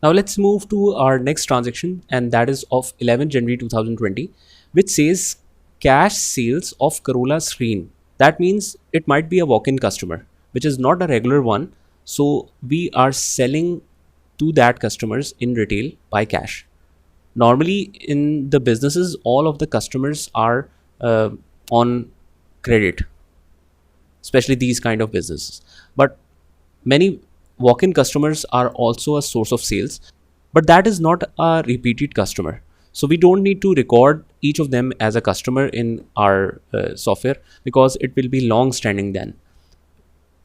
Now let's move to our next transaction, and that is of 11 January 2020, which says cash sales of Corolla screen. That means it might be a walk-in customer, which is not a regular one. So we are selling to that customers in retail by cash. Normally in the businesses, all of the customers are on credit, especially these kind of businesses. But many walk-in customers are also a source of sales, but that is not a repeated customer. So we don't need to record each of them as a customer in our software, because it will be long standing then,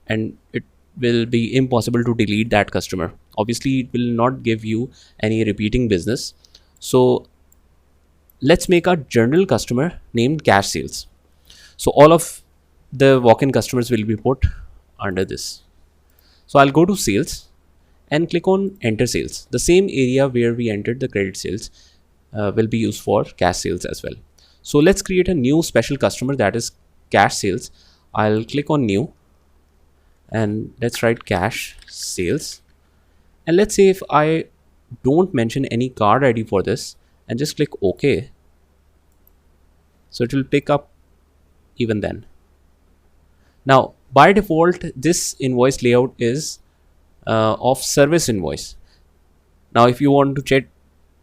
and it will be impossible to delete that customer. Obviously it will not give you any repeating business. So let's make a general customer named cash sales. So all of the walk-in customers will be put under this. So I'll go to sales and click on enter sales. The same area where we entered the credit sales will be used for cash sales as well. So let's create a new special customer, that is cash sales. I'll click on new and let's write cash sales. And let's say if I don't mention any card ID for this and just click OK, so it will pick up even then. Now by default, this invoice layout is of service invoice. Now if you want to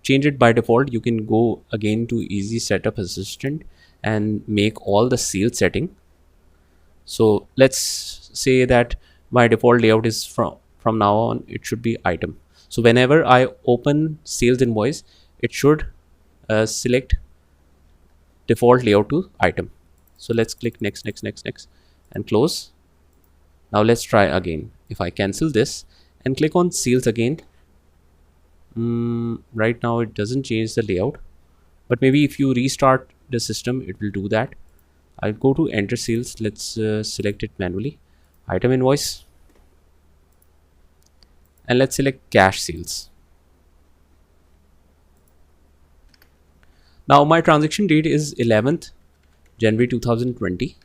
change it by default, you can go again to easy setup assistant and make all the sales setting. So let's say that my default layout is from now on it should be item. So whenever I open sales invoice, it should select default layout to item. So let's click next, next, next, next and close. Now let's try again. If I cancel this and click on sales again, right now it doesn't change the layout, but maybe if you restart the system it will do that. I'll go to enter sales. Let's select it manually, item invoice, and let's select cash sales. Now my transaction date is 11th January 2020,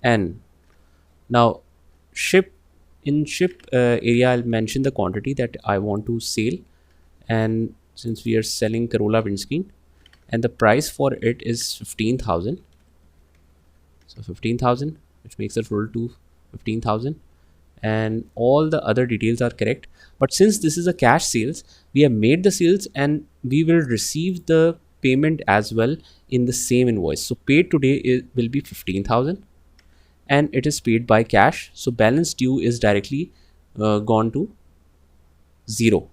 and now ship area I'll mention the quantity that I want to sell, and since we are selling Corolla windscreen and the price for it is 15,000, so 15,000, which makes the total to 15,000, and all the other details are correct. But since this is a cash sales, we have made the sales and we will receive the payment as well in the same invoice. So paid today will be 15,000 and it is paid by cash, so balance due is directly gone to 0.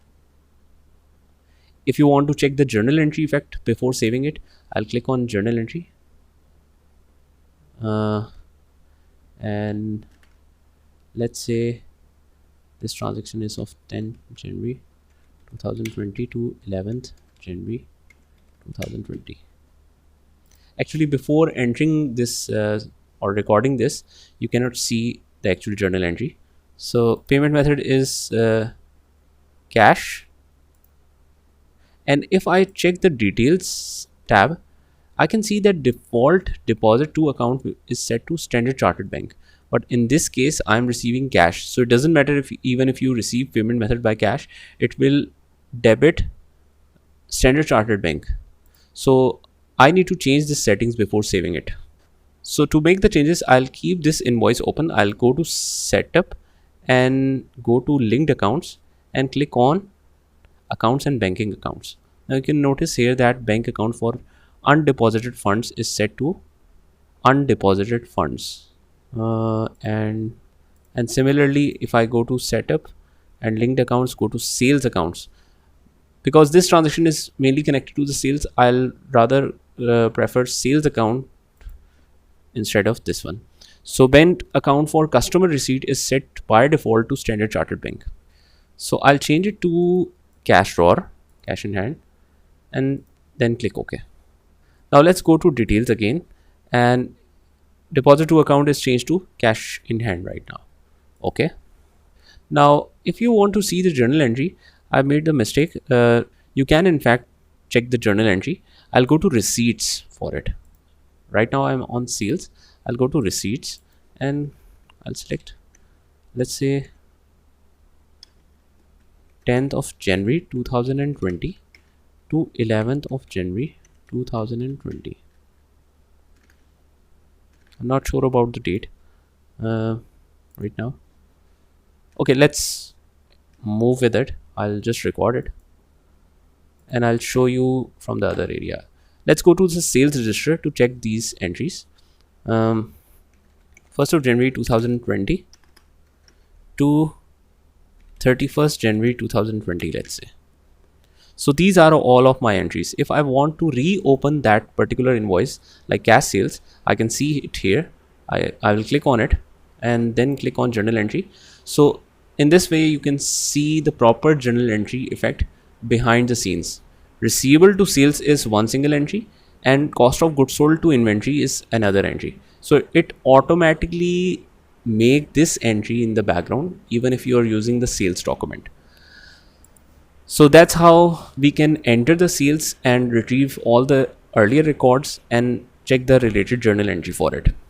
If you want to check the journal entry effect before saving it, I'll click on journal entry and let's say this transaction is of 10 January 2020 to 11th January 2020. Actually before entering this or recording this, you cannot see the actual journal entry. So payment method is cash, and if I check the details tab, I can see that default deposit to account is set to Standard Chartered Bank, but in this case I'm receiving cash, so it doesn't matter if even if you receive payment method by cash, it will debit Standard Chartered Bank. So I need to change the settings before saving it. So to make the changes, I'll keep this invoice open. I'll go to setup and go to linked accounts and click on accounts and banking accounts. Now you can notice here that bank account for undeposited funds is set to undeposited funds, and similarly if I go to setup and linked accounts, go to sales accounts, because this transaction is mainly connected to the sales, I'll rather prefer sales account instead of this one. So bank account for customer receipt is set by default to Standard Chartered Bank. So I'll change it to cash drawer, cash in hand, and then click OK. Now let's go to details again, and deposit to account is changed to cash in hand right now. Okay. Now if you want to see the journal entry, I made the mistake. You can in fact check the journal entry. I'll go to receipts for it. Right now I'm on sales. I'll go to receipts and I'll select, let's say 10th of January 2020 to 11th of January 2020. I'm not sure about the date right now. Okay, let's move with it. I'll just record it and I'll show you from the other area. Let's go to the sales register to check these entries. 1st of January 2020 to 31st January 2020, let's say. So these are all of my entries. If I want to reopen that particular invoice like cash sales, I can see it here. I will click on it and then click on journal entry. So in this way you can see the proper journal entry effect behind the scenes. Receivable to sales is one single entry and cost of goods sold to inventory is another entry. So it automatically make this entry in the background even if you are using the sales document. So that's how we can enter the sales and retrieve all the earlier records and check the related journal entry for it.